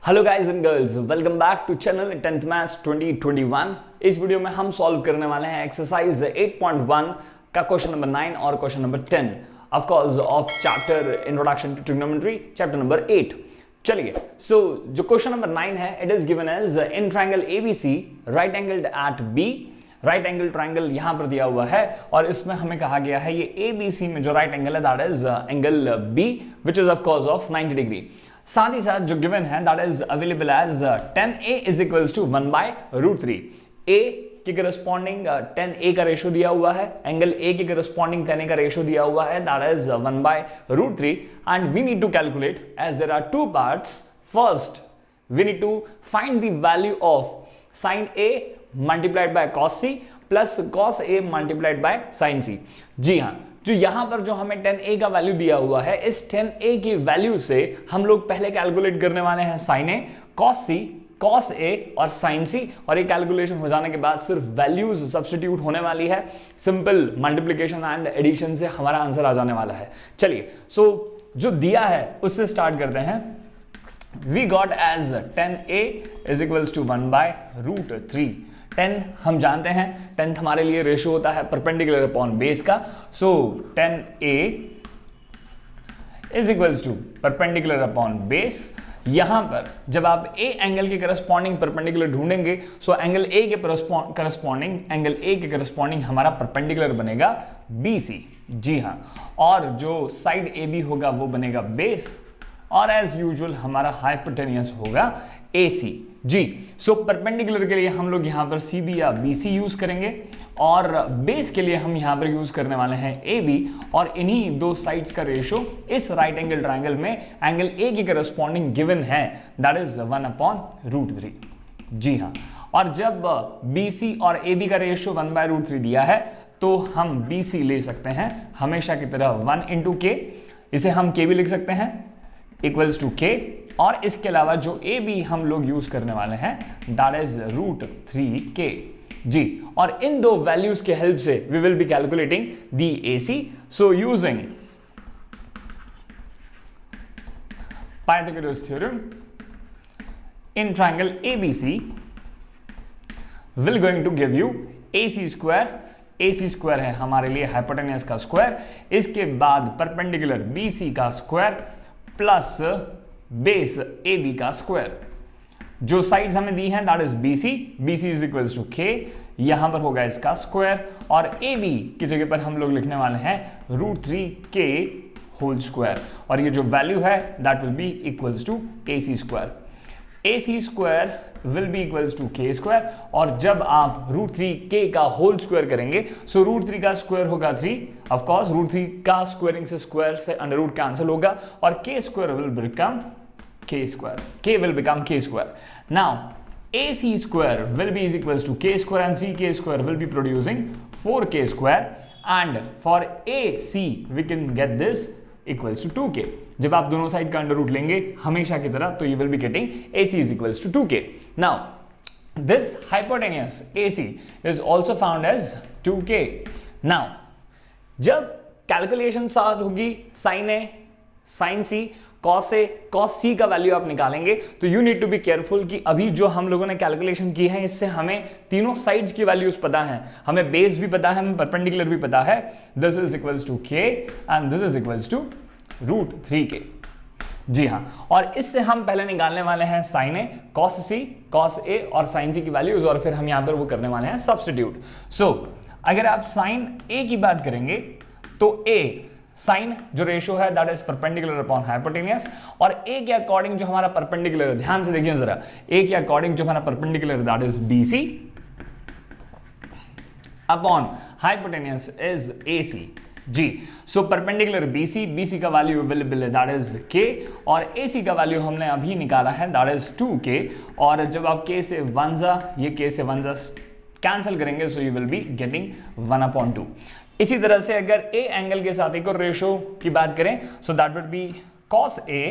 Hello guys and girls, welcome back to channel 10th maths 2021। इस video में हम solve करने वाले हैं एक्सरसाइज 8.1 का क्वेश्चन नंबर 9 और question number 10 of course of chapter introduction to trigonometry chapter number 8। चलिए, जो क्वेश्चन नंबर 9 है, it is given as in triangle ABC right angled at B. Right angle triangle यहां पर दिया हुआ है और इसमें हमें कहा गया है ये एबीसी में जो राइट एंगल है that is angle B which is of course of 90 degree. साथ ही साथ जो गिवन है that is available as 10a is equals to 1/√3। a के करस्पॉन्डिंग 10a का रेशियो दिया हुआ है, एंगल a के करस्पॉन्डिंग 10a का रेशियो दिया हुआ है that is 1/√3 and we need to calculate as there are two parts. First we need to find the value of sin a multiplied by cos c plus cos a multiplied by sin c। जी हाँ, जो यहां पर जो हमें 10a का value दिया हुआ है, इस 10a की वैल्यू से हम लोग पहले कैलकुलेट करने वाले हैं sin a, cos c, cos a और sin c, और ये कैलकुलेशन हो जाने के बाद सिर्फ वैल्यूज सब्स्टिट्यूट होने वाली है। सिंपल मल्टीप्लिकेशन एंड एडिशन से हमारा आंसर आ जाने वाला है। चलिए, जो दिया है उससे स्टार्ट करते हैं। We got as 10a is equals to 1/√3। 10 हम जानते हैं 10 हमारे लिए रेशियो होता है परपेंडिकुलर अपॉन बेस का। So 10a is equals to perpendicular upon base. यहां पर जब आप a एंगल के करस्पॉन्डिंग परपेंडिकुलर ढूंढेंगे, सो एंगल a के करस्पॉन्डिंग हमारा परपेंडिकुलर बनेगा BC। जी हां, और जो साइड AB होगा वो बनेगा बेस, और एज यूजुअल हमारा हाइपोटेनियस होगा AC। जी, परपेंडिकुलर के लिए हम लोग यहां पर CB या BC यूज करेंगे, और बेस के लिए हम यहां पर यूज करने वाले हैं AB, और इन्हीं दो साइड्स का रेशियो इस राइट एंगल ट्रायंगल में एंगल A के करस्पॉन्डिंग गिवन है दैट इज 1/√3। जी हाँ, और जब BC और AB का रेशियो 1/√3 दिया है तो हम BC ले सकते हैं हमेशा की तरह 1 × K, इसे हम K भी लिख सकते हैं इक्वल्स टू K, और इसके अलावा जो A भी हम लोग यूज करने वाले हैं दैट इज √3K। जी, और इन दो वैल्यूज के हेल्प से we will be calculating the AC। So using Pythagoras theorem in triangle ABC will going to give you AC square. AC square है हमारे लिए हाइपोटेनियस का स्क्वायर, इसके बाद परपेंडिकुलर BC का स्क्वायर प्लस बेस AB का square. जो sides हमें दी हैं that is BC is equals to K, यहां पर होगा इसका स्क्वायर, और AB की जगह पर हम लोग लिखने वाले हैं √3K होल स्क्वायर, और ये जो वैल्यू है that will be equals to AC square. AC square will be equals to K square, और जब आप √3K का होल स्क्वायर करेंगे, सो √3 का स्क्वायर होगा 3, ऑफ कोर्स √3 का स्क्वायरिंग से स्क्वायर से अंडर रूट कैंसिल होगा, और K square will become K square. K will become K square. Now AC square will be is equals to K square, and 3K square will be producing 4K square, and for AC we can get this equals to 2K। जब आप दोनों side का under root लेंगे हमेशा की तरह, तो you will be getting AC is equals to 2K। Now this hypotenuse AC is also found as 2K। Now जब कैलकुलेशन स्टार्ट होगी sin A, sin C, cos C का वैल्यू आप निकालेंगे, तो you need to be careful कि अभी जो हम लोगों ने कैलकुलेशन की है इससे हमें तीनों साइड्स की वैल्यूज पता हैं, हमें बेस भी पता है, हमें परपेंडिकुलर भी पता है। This is equals to K and this is equals to √3K। जी हाँ, और इससे हम पहले निकालने वाले हैं sin A, cos C, cos A और sin C की वैल्यूज, और फिर हम यहां पर वो करने वाले हैं सब्स्टिट्यूट। अगर आप sin A की बात करेंगे तो A साइन जो रेशियो है that is perpendicular upon hypotenuse, और A के अकॉर्डिंग जो हमारा परपेंडिकुलर है, ध्यान से देखिए जरा, A के अकॉर्डिंग जो हमारा perpendicular that is BC upon hypotenuse is AC। जी, परपेंडिकुलर BC का वैल्यू अवेलेबल है दैट इज K, और AC का वैल्यू हमने अभी निकाला है दैट इज 2K, और जब आप K से 1 कैंसिल करेंगे, so you will be getting 1/2। इसी तरह से अगर A एंगल के साथ एक और रेशियो की बात करें, so that would be cos A,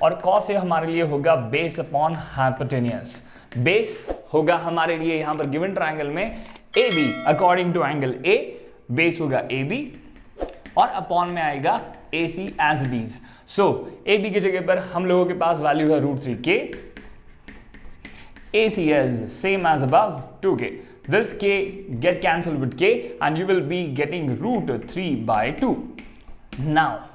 और cos A हमारे लिए होगा बेस अपॉन हाइपोटेनियस। बेस होगा हमारे लिए यहां पर गिवन ट्रायंगल में AB according to angle A, base होगा AB, और अपॉन में आएगा AC as it is. AB की जगह पर हम लोगों के पास वैल्यू है √3K, AC is same as above 2k. This k get cancelled with k and you will be getting root 3 by 2. Now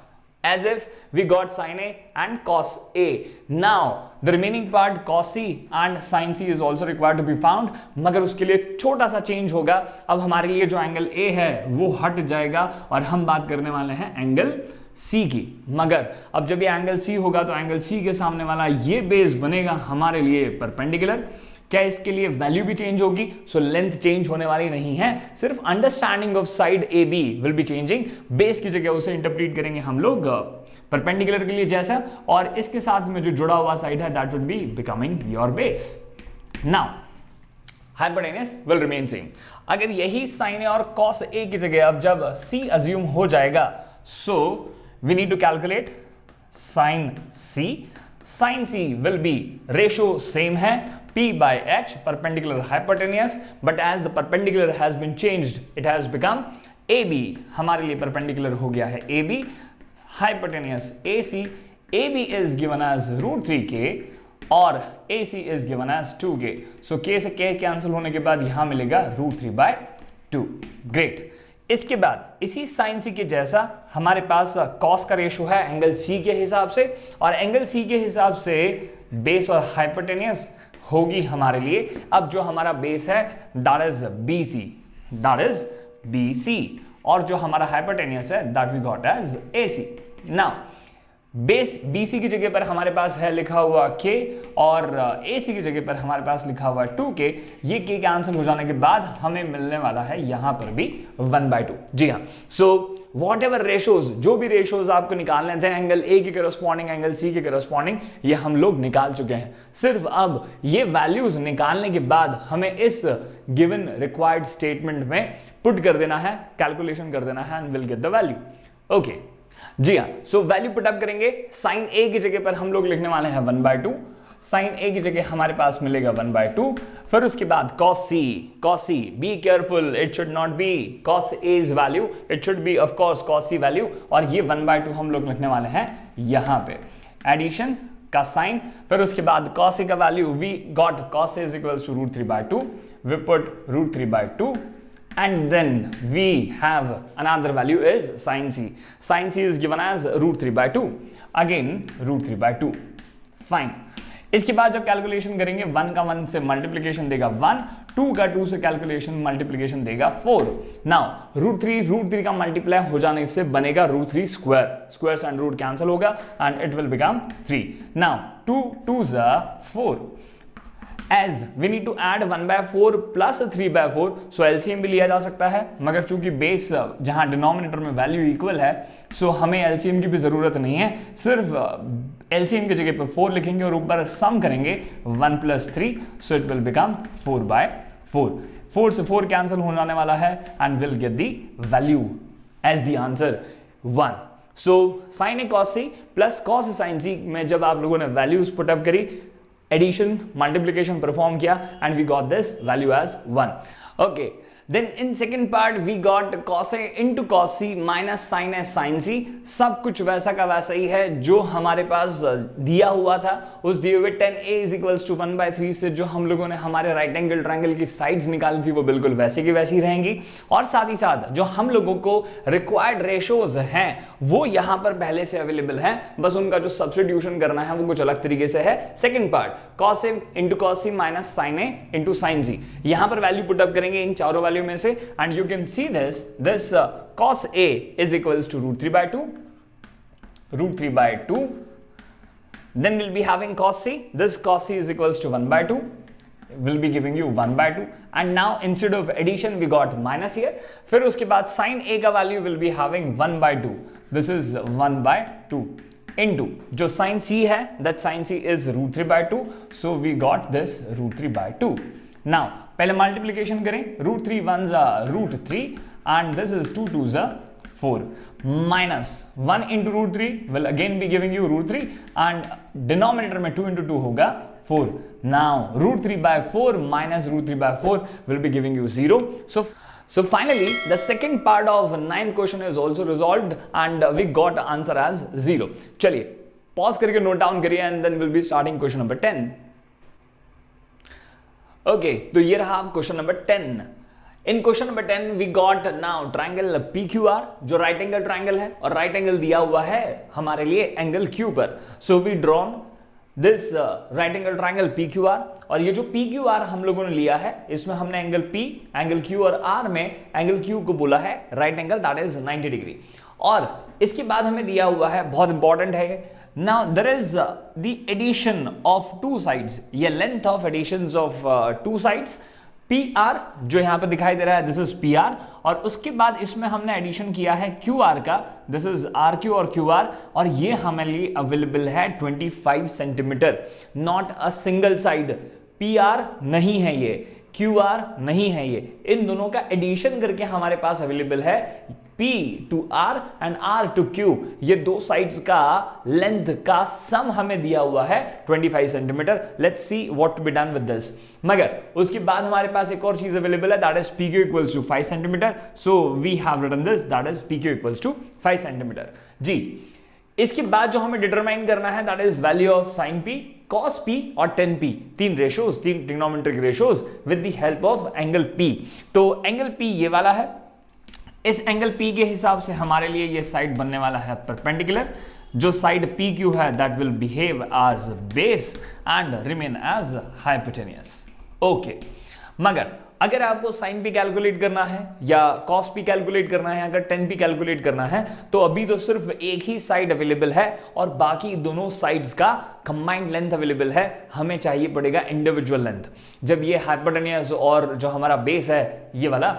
as if we got sin A and cos A. Now the remaining part cos C and sin C is also required to be found, मगर उसके लिए छोटा सा change होगा. अब हमारे लिए जो एंगल A है वो हट जाएगा और हम बात करने वाले हैं एंगल C की. मगर अब जब ये एंगल C होगा तो एंगल C के सामने वाला ये बेस बनेगा हमारे लिए परपेंडिकुलर. क्या इसके लिए वैल्यू भी चेंज होगी? सो लेंथ चेंज होने वाली नहीं है, सिर्फ understanding of side A B will be changing. Base की जगह उसे इंटरप्रीट करेंगे हम लोग परपेंडिकुलर के लिए जैसा, और इसके साथ में जो जुड़ा हुआ साइड है that would be becoming your base. Now hypotenuse will remain same. अगर यही साइन ए और कॉस ए की जगह अब जब सी अज्यूम हो जाएगा, so we need to calculate sine C. Sine C will be ratio same है P by H, perpendicular hypotenuse, but as the perpendicular has been changed, it has become AB. हमारे लिए perpendicular हो गया है AB. Hypotenuse AC. AB is given as root 3k और AC is given as 2k. So k से k cancel होने के बाद यहाँ मिलेगा root 3 by 2. Great. इसके बाद इसी साइन सी के जैसा हमारे पास कॉस का रेशियो है एंगल सी के हिसाब से, और एंगल सी के हिसाब से बेस और हाइपोटेन्यूस होगी हमारे लिए. अब जो हमारा बेस है दैट इज BC, और जो हमारा हाइपोटेन्यूस है that we got as AC. Now base BC की जगह पर हमारे पास है लिखा हुआ K और AC की जगह पर हमारे पास लिखा हुआ 2K. ये K कैंसिल हो जाने के बाद हमें मिलने वाला है यहां पर भी 1/2. जी हाँ. सो वॉट एवर रेशोज, जो भी रेशोज आपको निकालने थे एंगल A के करस्पॉन्डिंग एंगल C के करस्पॉन्डिंग, ये हम लोग निकाल चुके हैं. सिर्फ अब ये वैल्यूज निकालने के बाद हमें इस गिवन रिक्वायर्ड स्टेटमेंट में पुट कर देना है, कैलकुलेशन कर देना है and will get the value. Okay जी हाँ. सो वैल्यू पुट अप करेंगे. साइन A की जगह पर हम लोग लिखने वाले हैं 1/2. साइन A की जगह हमारे पास मिलेगा 1/2. फिर उसके बाद cos C, be careful, it should not be cos A's value, it should be of course cos C value, और ये 1/2 हम लोग लिखने वाले हैं यहाँ पे. एडिशन का साइन, फिर उसके बाद cos A का value we got cos A is equals to root 3/2. We put root 3/2 and then we have another value is sin C. Sin C is given as root 3/2. Again root 3/2. Fine. इसके बाद जब calculation करेंगे 1 का 1 से multiplication देगा 1, 2 का 2 से calculation multiplication देगा 4. नाउ रूट 3 का मल्टीप्लाई हो जाने से बनेगा root 3 square and root cancel होगा and it will become 3. Now 2 2s are 4. As we need to add 1/4 plus 3/4, so LCM भी लिया जा सकता है, मगर चूंकि बेस जहां डिनोमिनेटर में वैल्यू इक्वल है, सो हमें LCM की भी जरूरत नहीं है. सिर्फ LCM की जगह पर 4 लिखेंगे और ऊपर सम करेंगे 1 + 3, सो इट विल बिकम 4/4. 4 से 4 कैंसिल होने आने वाला है and will get the value as the answer 1. So sin A cos C plus cos sin C में जब आप लोगों ने वैल्यूज पुट अप करी, एडिशन मल्टीप्लिकेशन परफॉर्म किया and we got this value as 1. Okay, then in second part we got cos A into cos C minus sin A sin C. सब कुछ वैसा का वैसा ही है जो हमारे पास दिया हुआ था. उस दिए हुए 10A is equals to 1/3 से जो हम लोगों ने हमारे राइट एंगल ट्रायंगल की साइड्स निकाली थी वो बिल्कुल वैसे की वैसी रहेंगी, और साथ ही साथ जो हम लोगों को रिक्वायर्ड रेशोज हैं वो यहाँ पर पहले से अवेलेबल हैं, बस उनका जो सब्स्टिट्यूशन करना है वो कुछ अलग तरीके से है. Second part cos A into cos C minus sin A into sin C. यहाँ पर वैल्यू पुट अप करेंगे इन चारों वैल्यू में से and you can see this cos A is equals to root 3/2. Then we'll be having cos C. This cos C is equals to 1/2. Will be giving you 1/2. And now instead of addition we got minus here. फिर उसके बाद sin A का value will be having 1/2. This is 1/2 into जो sin C है that sin C is root 3/2. So we got this root 3/2. Now पहले multiplication करें. Root 3 1s are root 3 and this is 2 2s are 4 minus 1 into root 3 will again be giving you root 3 and denominator में 2 into 2 होगा 4. Now root 3/4 minus root 3/4 will be giving you 0. So finally the second part of 9th question is also resolved and we got the answer as 0. चलिए pause करके note down करिए and then we'll be starting question number 10. Okay, तो ये रहा question number 10। In question number 10 we got now triangle PQR जो right angle triangle है और right angle दिया हुआ है हमारे लिए एंगल Q पर। So we drawn this right angle triangle PQR, और ये जो PQR हम लोगों ने लिया है इसमें हमने एंगल P, एंगल Q और R में एंगल Q को बोला है right angle, that is 90 degree. और इसके बाद हमें दिया हुआ है, बहुत इंपॉर्टेंट है, now there is the addition of two sides, ये length of additions of two sides PR जो यहां पे दिखाई दे रहा है, दिस इज PR, और उसके बाद इसमें हमने एडिशन किया है QR का, दिस इज RQ और QR, और ये हमारे लिए अवेलेबल है 25 centimetre, not a single side. PR नहीं है ये, QR नहीं है ये, इन दोनों का एडिशन करके हमारे पास अवेलेबल है P to R and R to Q, ये दो साइड्स का लेंथ का सम हमें दिया हुआ है 25 centimetre. Let's see what to be done with this. मगर उसके बाद हमारे पास एक और चीज अवेलेबल है, that is PQ equals to 5 centimetre. So we have written this, that is PQ equals to 5 centimetre. जी, इसके बाद जो हमें डिटरमाइन करना है that is value of sin P, cos P और tan P, तीन रेशोज, तीन trigonometric ratios with the help of angle P। तो एंगल P ये वाला है, इस एंगल P के हिसाब से हमारे लिए ये साइड बनने वाला है परपेंडिकुलर। जो साइड PQ है that will behave as base and remain as hypotenuse. Okay, मगर अगर आपको sin P कैलकुलेट करना है या cos P कैलकुलेट करना है, अगर tan P कैलकुलेट करना है, तो अभी तो सिर्फ एक ही साइड अवेलेबल है और बाकी दोनों साइड्स का कंबाइंड लेंथ अवेलेबल है। हमें चाहिए पड़ेगा इंडिविजुअल लेंथ। जब ये हाइपोटेनियस और जो हमारा बेस है, ये वाला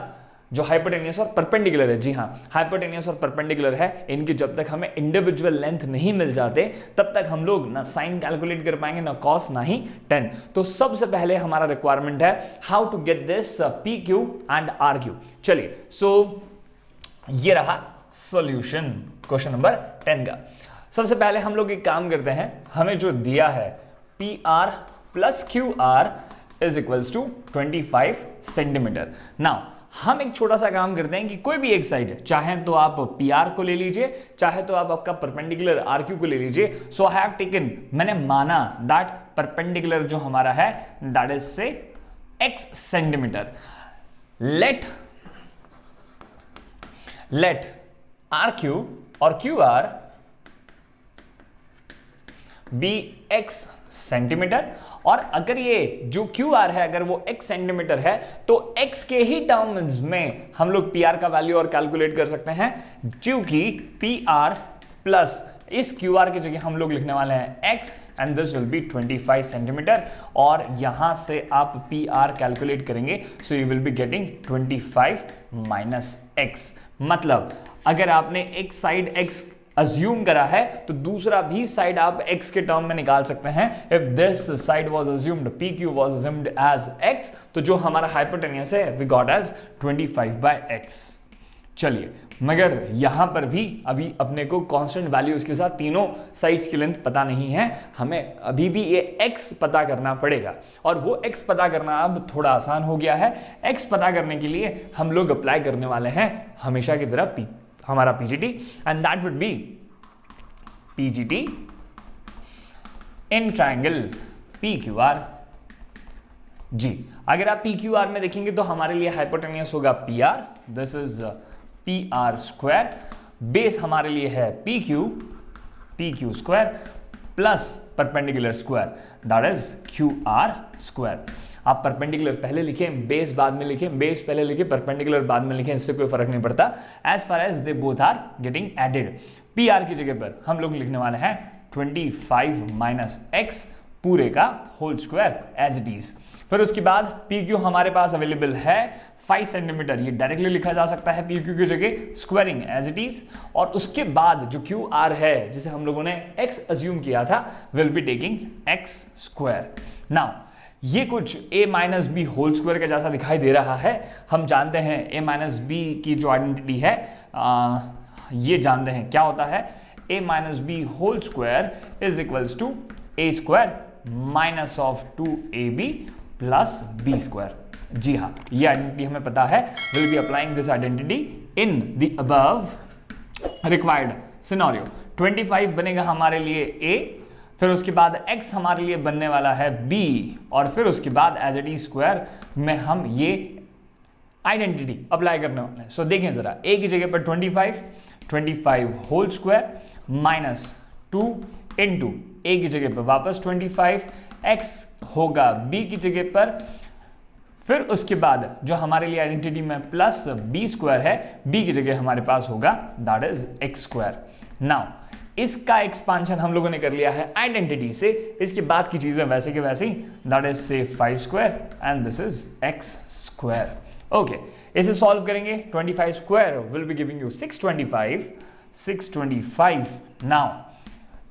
जो हाइपोटेनियस और परपेंडिकुलर है, जी हाँ, हाइपोटेनियस और परपेंडिकुलर है, इनकी जब तक हमें इंडिविजुअल लेंथ नहीं मिल जाते तब तक हम लोग ना साइन कैलकुलेट कर पाएंगे, ना कॉस, ना ही टेन। तो सबसे पहले हमारा रिक्वायरमेंट है how to get this PQ and RQ। चलिए, सो ये रहा सॉल्यूशन क्वेश्चन नंबर 10 का। सबसे पहले हम लोग एक काम करते हैं, हमें जो दिया है PR plus QR is equals to 25 centimetre. Now हम एक छोटा सा काम करते हैं कि कोई भी एक साइड, चाहे तो आप PR को ले लीजिए, चाहे तो आप आपका परपेंडिकुलर RQ को ले लीजिए। सो आई हैव टेकन, मैंने माना दैट परपेंडिकुलर जो हमारा है दैट इज से x सेंटीमीटर। लेट RQ और QR बी x सेंटीमीटर, और अगर ये जो QR है अगर वो x सेंटीमीटर है तो x के ही टर्म्स में हम लोग PR का वैल्यू और कैलकुलेट कर सकते हैं, क्योंकि PR प्लस इस QR की जगह हम लोग लिखने वाले हैं x and this will be 25 centimetre, और यहां से आप PR कैलकुलेट करेंगे, so you will be getting 25 minus x। मतलब अगर आपने एक साइड x अज्यूम करा है तो दूसरा भी साइड आप x के टर्म में निकाल सकते हैं। If this side was assumed, PQ was assumed as x, तो जो हमारा हाइपोटेनियस है वी गॉट एज 25/x। चलिए, मगर यहां पर भी अभी अपने को कांस्टेंट वैल्यूज के साथ तीनों साइड्स की लेंथ पता नहीं है, हमें अभी भी ये x पता करना पड़ेगा, और वो x पता करना अब थोड़ा आसान हो गया है। x पता करने के लिए हम लोग अप्लाई करने वाले हैं हमेशा की तरह हमारा PGT, and that would be PGT in triangle PQR। जी, अगर आप PQR में देखेंगे तो हमारे लिए हाइपोटेनियस होगा PR, this is PR square, base हमारे लिए है PQ square plus perpendicular square that is QR square. आप परपेंडिकुलर पहले लिखें, बेस बाद में लिखें, बेस पहले लिखें, परपेंडिकुलर बाद में लिखें, इससे कोई फर्क नहीं पड़ता, as far as they both are getting added. PR की जगह पर हम लोग लिखने वाले हैं 25 माइनस x पूरे का whole square as it is. फिर उसके बाद PQ हमारे पास अवेलेबल है 5 सेंटीमीटर, ये डायरेक्टली लिखा जा सकता है PQ की जगह, स्क्वायरिंग एज इट इज, और उसके बाद जो QR है जिसे हम लोगों ने x अज्यूम किया था will be taking x square. Now ये कुछ a minus B whole square का जैसा दिखाई दे रहा है। हम जानते हैं a माइनस बी की जो आइडेंटिटी है, ये जानते हैं क्या होता है, a minus B whole square is equals to a square minus of 2ab plus b square. जी हाँ, ये आइडेंटिटी हमें पता है। Will be applying this identity in the above required scenario. 25 बनेगा हमारे लिए a, फिर उसके बाद x हमारे लिए बनने वाला है b, और फिर उसके बाद एज ए टी स्क्वायर में हम ये आइडेंटिटी अप्लाई करने वाले हैं। सो देखें जरा, a की जगह पर 25 whole square minus 2 into a की जगह पर वापस 25, x होगा b की जगह पर, फिर उसके बाद जो हमारे लिए आइडेंटिटी में प्लस b स्क्वायर है, b की जगह हमारे पास होगा that is x square. Now इसका एक्सपांशन हम लोगों ने कर लिया है आइडेंटिटी से, इसके बाद की चीजें वैसे के वैसे ही, दैट इज से 5 square and this is x square. Okay, इसे सॉल्व करेंगे, 25 square will be giving you 625। Now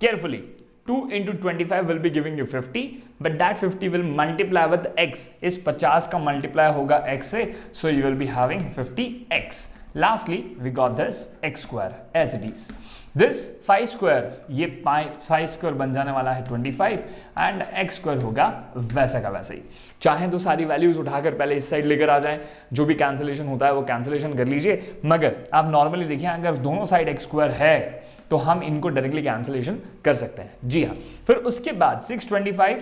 carefully, 2 into 25 will be giving you 50, but that 50 will multiply with x. इस 50 का multiply होगा x से, so you will be having 50x. Lastly, we got this x square as it is. This 5 square, ये 5 square बन जाने वाला है 25 and x square होगा वैसा का वैसा ही। चाहे तो सारी वैल्यूज उठाकर पहले इस साइड लेकर आ जाएं, जो भी कैंसिलेशन होता है वो कैंसिलेशन कर लीजिए, मगर आप नॉर्मली देखिए अगर दोनों साइड x square है तो हम इनको डायरेक्टली कैंसिलेशन कर सकते हैं। जी हाँ, फिर उसके बाद 625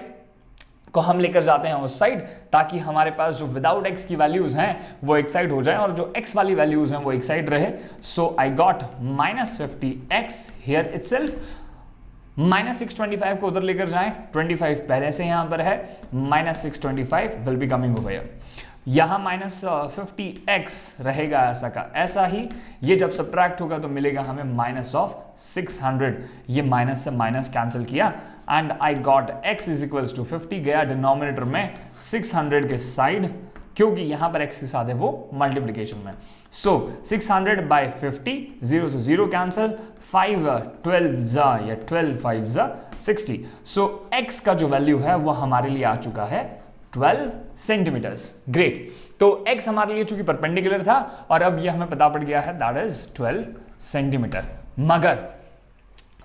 को हम लेकर जाते हैं उस साइड, ताकि हमारे पास जो विदाउट x की वैल्यूज हैं वो एक साइड हो जाए और जो x वाली वैल्यूज हैं वो एक साइड रहे। So I got -50x here itself. -625 को उधर लेकर जाएं, 25 पहले से यहां पर है, -625 will be coming over here. यहां -50x रहेगा ऐसा का ऐसा ही, ये जब सब्ट्रैक्ट होगा तो मिलेगा हमें -600। ये माइनस से माइनस कैंसिल किया and I got x is equals to 50, गया डिनोमिनेटर में 600 के साइड, क्योंकि यहां पर x के साथ है वो मल्टीप्लीकेशन में। सो 600 बाय 50, 0 से 0 कैंसिल, 5 12 जा या 12 5 जा 60। सो x का जो वैल्यू है वो हमारे लिए आ चुका है 12 सेंटीमीटर्स। ग्रेट, तो x हमारे लिए चूंकि परपेंडिकुलर था और अब ये हमें पता पड़ गया है दैट इज 12 सेंटीमीटर। मगर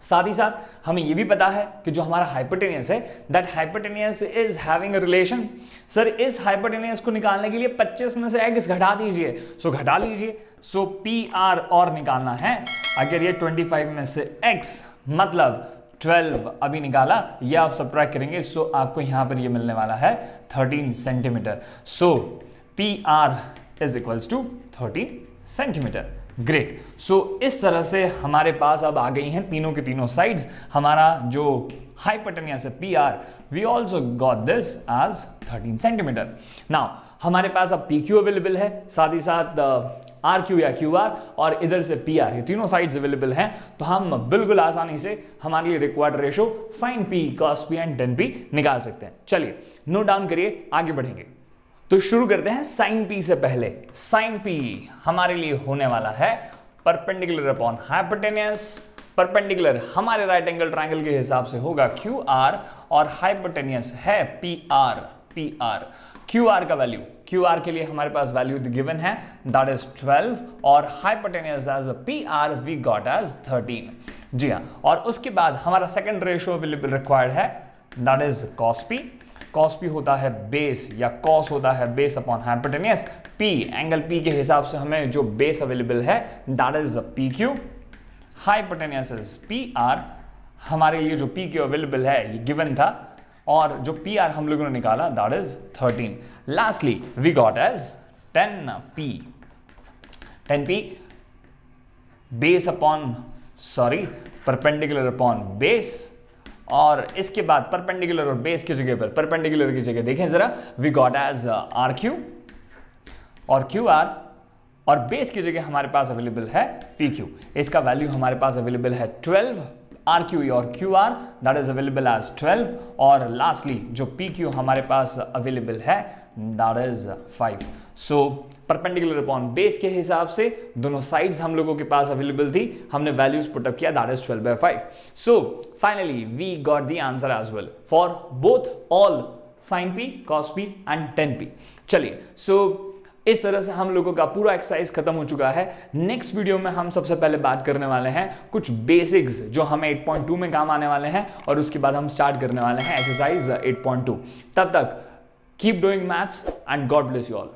साथ ही साथ हमें ये भी पता है कि जो हमारा हाइपोटेनियस है, that hypotenuse is having a relation. Sir इस हाइपोटेनियस को निकालने के लिए 25 में से x घटा दीजिए, सो घटा लीजिए। सो PR और निकालना है, अगर ये 25 में से x मतलब 12 अभी निकाला, ये आप सब्ट्रैक्ट करेंगे, सो आपको यहां पर ये मिलने वाला है 13 centimetre. So PR is equals to 13 centimetre. Great, so इस तरह से हमारे पास अब आ गई हैं तीनों के तीनों साइड्स। हमारा जो हाइपोटेनियस है PR, we also got this as 13 centimetre. Now हमारे पास अब PQ अवेलेबल है, साथ ही साथ RQ या QR और इधर से PR, ये तीनों साइड्स अवेलेबल हैं, तो हम बिल्कुल आसानी से हमारे लिए required ratio sin P, cos P and tan P निकाल सकते हैं। चलिए नोट डाउन करिए, आगे बढ़ेंगे। तो शुरू करते हैं sin P से पहले। sin P हमारे लिए होने वाला है परपेंडिकुलर अपॉन हाइपोटेनियस। परपेंडिकुलर हमारे राइट एंगल ट्रायंगल के हिसाब से होगा QR और हाइपोटेनियस है PR। QR का वैल्यू, QR के लिए हमारे पास वैल्यू गिवन है दैट इज 12 और hypotenuse as uh PR we got as 13। जी हाँ, और उसके बाद हमारा सेकंड रेशियो अवेलेबल रिक्वायर्ड है that is cos P। cos P होता है बेस या cos होता है base upon hypotenuse. P angle P के हिसाब से हमें जो बेस अवेलेबल है that is PQ। Hypotenuse is PR। हमारे लिए जो PQ अवेलेबल है ये गिवन था और जो PR हम लोगों ने निकाला that is 13। Lastly we got as 10P। 10P base upon perpendicular upon base, और इसके बाद परपेंडिकुलर और बेस की जगह पर परपेंडिकुलर की जगह देखें जरा, वी गॉट एज RQ और QR, और बेस की जगह हमारे पास अवेलेबल है PQ। इसका वैल्यू हमारे पास अवेलेबल है 12, RQ और QR that is available as 12, और लास्टली जो PQ हमारे पास अवेलेबल है that is 5। So perpendicular upon base के हिसाब से दोनों साइड्स हम लोगों के पास अवेलेबल थी, हमने वैल्यूज पुटअप किया that is 12/5। So finally we got the answer as well for both all sin P, cos P and tan P। चलिए, सो इस तरह से हम लोगों का पूरा एक्सरसाइज खत्म हो चुका है। नेक्स्ट वीडियो में हम सबसे पहले बात करने वाले हैं कुछ बेसिक्स जो हमें 8.2 में काम आने वाले हैं, और उसके बाद हम स्टार्ट करने वाले हैं एक्सरसाइज 8.2। तब तक keep doing maths and God bless you all.